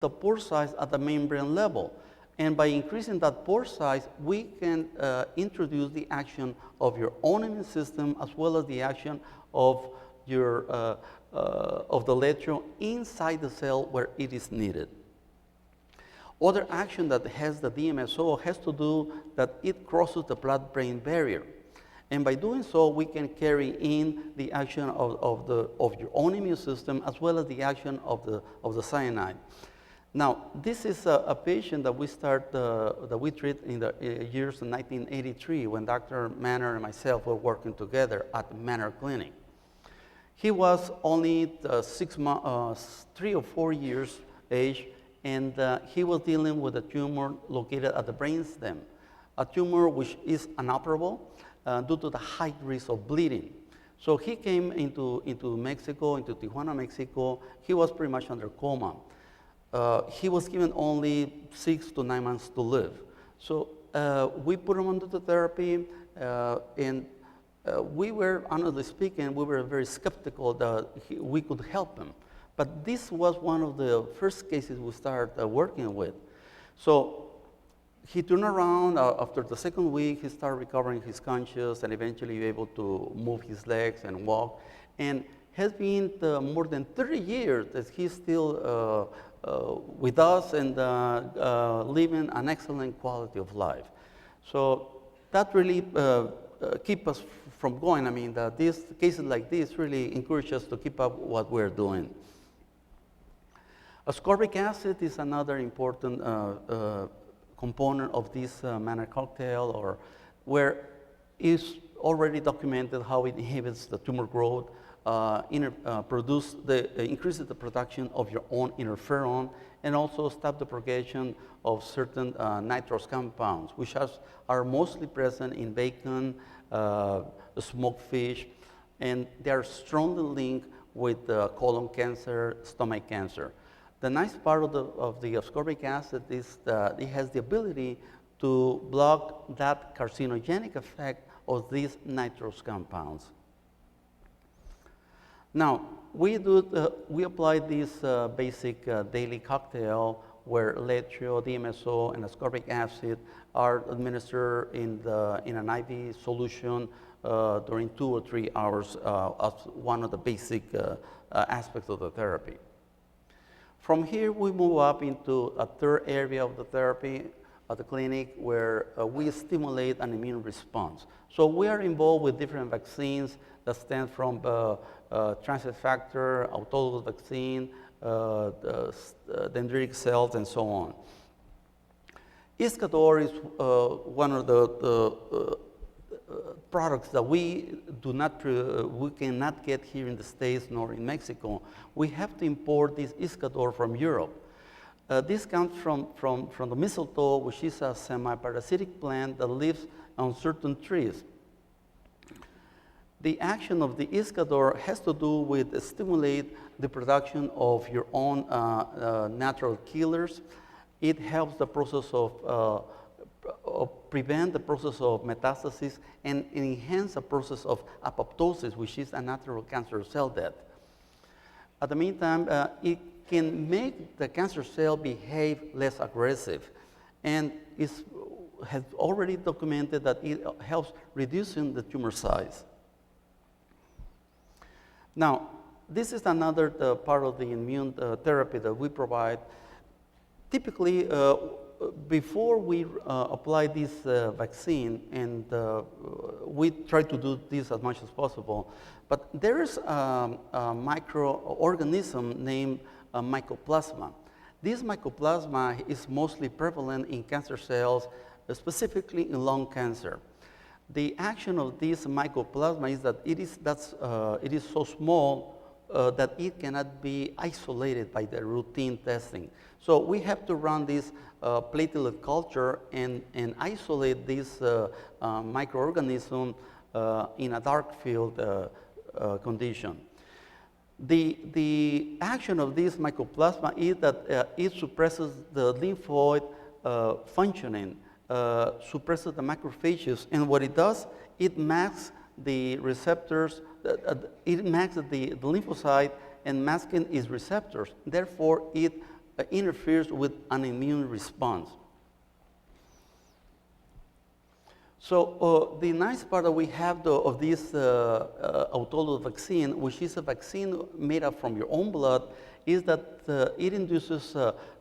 the pore size at the membrane level. And by increasing that pore size, we can introduce the action of your own immune system as well as the action of your of the electron inside the cell where it is needed. Other action that has the DMSO has to do that it crosses the blood-brain barrier. And by doing so, we can carry in the action of your own immune system as well as the action of the cyanide. Now, this is a patient that we treat in the years of 1983 when Dr. Manner and myself were working together at the Manner Clinic. He was only 3 or 4 years age, and he was dealing with a tumor located at the brainstem, a tumor which is inoperable due to the high risk of bleeding. So he came into Mexico, into Tijuana, Mexico. He was pretty much under coma. He was given only 6 to 9 months to live. So we put him under the therapy, and we were, honestly speaking, we were very skeptical that we could help him. But this was one of the first cases we started working with. So he turned around. After the second week, he started recovering his conscious and eventually able to move his legs and walk. And has been more than 30 years that he's still with us and living an excellent quality of life. So that really keep us from going. I mean, these cases like this really encourage us to keep up what we're doing. Ascorbic acid is another important component of this Manner cocktail, or where is already documented how it inhibits the tumor growth, increases the production of your own interferon, and also stop the propagation of certain nitrous compounds, which are mostly present in bacon, smoked fish, and they are strongly linked with colon cancer, stomach cancer. The nice part of the ascorbic acid is that it has the ability to block that carcinogenic effect of these nitrous compounds. Now, we apply this basic daily cocktail where Letreo, DMSO, and ascorbic acid are administered in an IV solution during 2 or 3 hours as one of the basic aspects of the therapy. From here, we move up into a third area of the therapy at the clinic where we stimulate an immune response. So we are involved with different vaccines that stem from transient factor, autologous vaccine, dendritic cells, and so on. Iscador is one of the products that we cannot get here in the States nor in Mexico. We have to import this Iscador from Europe. This comes from the mistletoe, which is a semi-parasitic plant that lives on certain trees. The action of the Iscador has to do with stimulate the production of your own natural killers. It helps the process of prevent the process of metastasis and enhance the process of apoptosis, which is a natural cancer cell death. At the meantime, it can make the cancer cell behave less aggressive, and has already documented that it helps reducing the tumor size. Now, this is another part of the immune therapy that we provide. Typically, before we apply this vaccine, and we try to do this as much as possible, but there is a microorganism named Mycoplasma. This Mycoplasma is mostly prevalent in cancer cells, specifically in lung cancer. The action of this Mycoplasma is that it is so small that it cannot be isolated by the routine testing. So we have to run this platelet culture and isolate this microorganism in a dark field condition. The action of this Mycoplasma is that it suppresses the lymphoid functioning, suppresses the macrophages, and what it does, it masks the receptors, it masks the lymphocyte and masking its receptors. Therefore, it interferes with an immune response. So the nice part that we have of this autologous vaccine, which is a vaccine made up from your own blood, is that it induces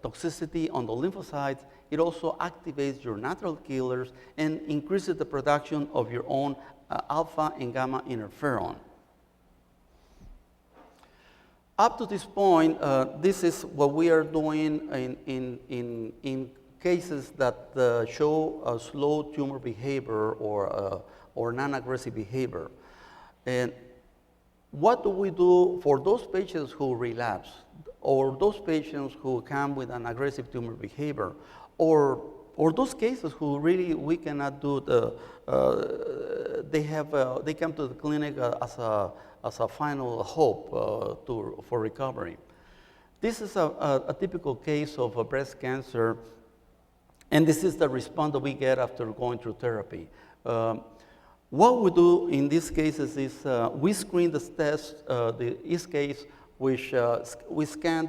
toxicity on the lymphocytes. It also activates your natural killers and increases the production of your own alpha and gamma interferon. Up to this point, this is what we are doing in cases that show a slow tumor behavior or non-aggressive behavior. And what do we do for those patients who relapse, or those patients who come with an aggressive tumor behavior, or those cases who really we cannot do they come to the clinic as a final hope for recovery. This is a typical case of a breast cancer, and this is the response that we get after going through therapy. What we do in these cases is we screen the test, the EASE case, which we scan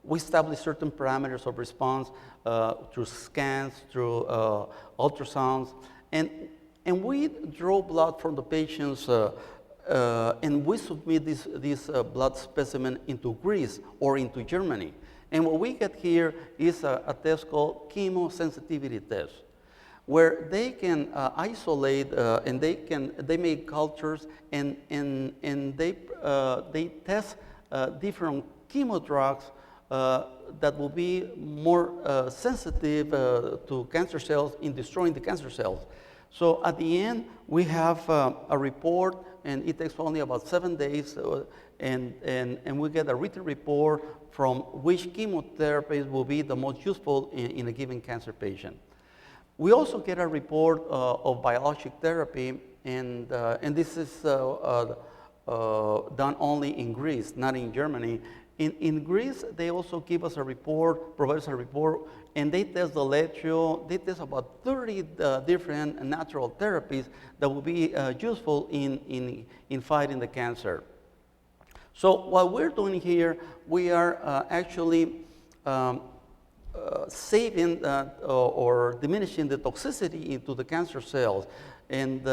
we establish certain parameters of response through scans, through ultrasounds, and we draw blood from the patients and we submit this blood specimen into Greece or into Germany. And what we get here is a test called chemosensitivity test, where they can isolate and they make cultures and they test different chemo drugs that will be more sensitive to cancer cells in destroying the cancer cells. So at the end, we have a report, and it takes only about 7 days, and we get a written report from which chemotherapies will be the most useful in a given cancer patient. We also get a report of biologic therapy, and this is done only in Greece, not in Germany. In Greece, they also give us a report, provide us a report, and they test the Letrio. They test about 30 different natural therapies that will be useful in fighting the cancer. So what we're doing here, we are actually saving or diminishing the toxicity into the cancer cells, and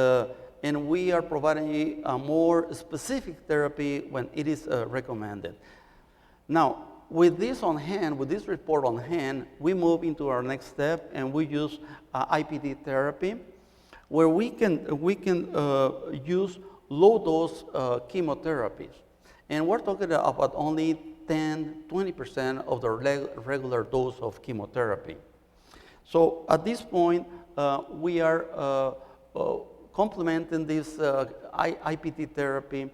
we are providing a more specific therapy when it is recommended. Now, with this on hand, with this report on hand, we move into our next step, and we use IPT therapy, where we can use low-dose chemotherapies. And we're talking about only 10–20% of the regular dose of chemotherapy. So at this point, we are complementing this IPT therapy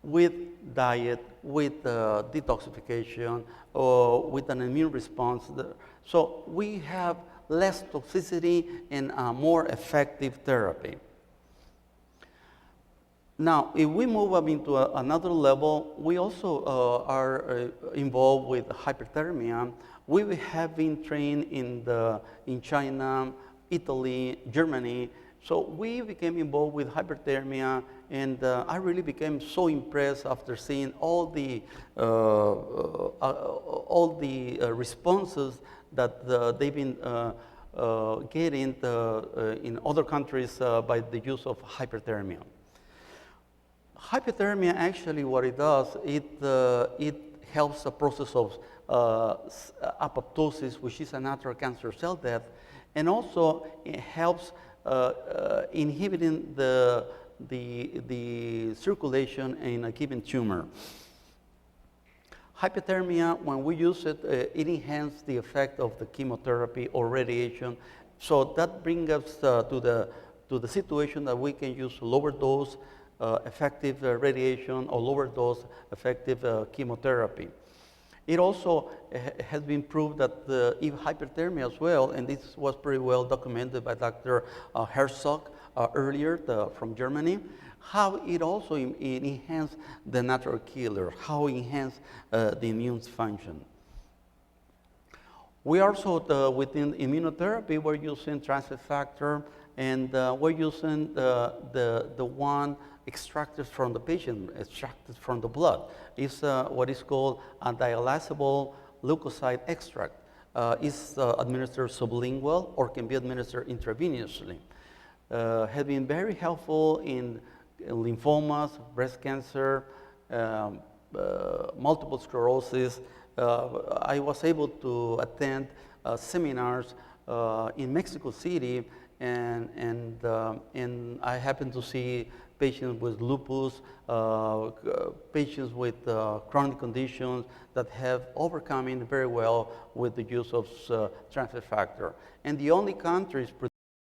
with diet, with detoxification, with an immune response. So we have less toxicity and a more effective therapy. Now, if we move up into another level, we also are involved with hyperthermia. We have been trained in China, Italy, Germany. So we became involved with hyperthermia, and I really became so impressed after seeing all the responses that they've been getting in other countries by the use of hyperthermia. Hyperthermia, actually, what it does, it helps the process of apoptosis, which is a natural cancer cell death, and also it helps inhibiting the circulation in a given tumor. Hyperthermia, when we use it, it enhances the effect of the chemotherapy or radiation. So that brings us to the situation that we can use lower dose effective radiation or lower dose effective chemotherapy. It also has been proved that if hyperthermia as well, and this was pretty well documented by Dr. Herzog earlier from Germany, how it also enhances the natural killer, how it enhances the immune function. We also, within immunotherapy, we're using transfer factor, and we're using the one extracted from the patient, extracted from the blood. It's what is called a dialyzable leukocyte extract. It's administered sublingual or can be administered intravenously. Have been very helpful in lymphomas, breast cancer, multiple sclerosis. I was able to attend seminars in Mexico City, and I happened to see patients with lupus, patients with chronic conditions that have overcome very well with the use of transfer factor. And the only countries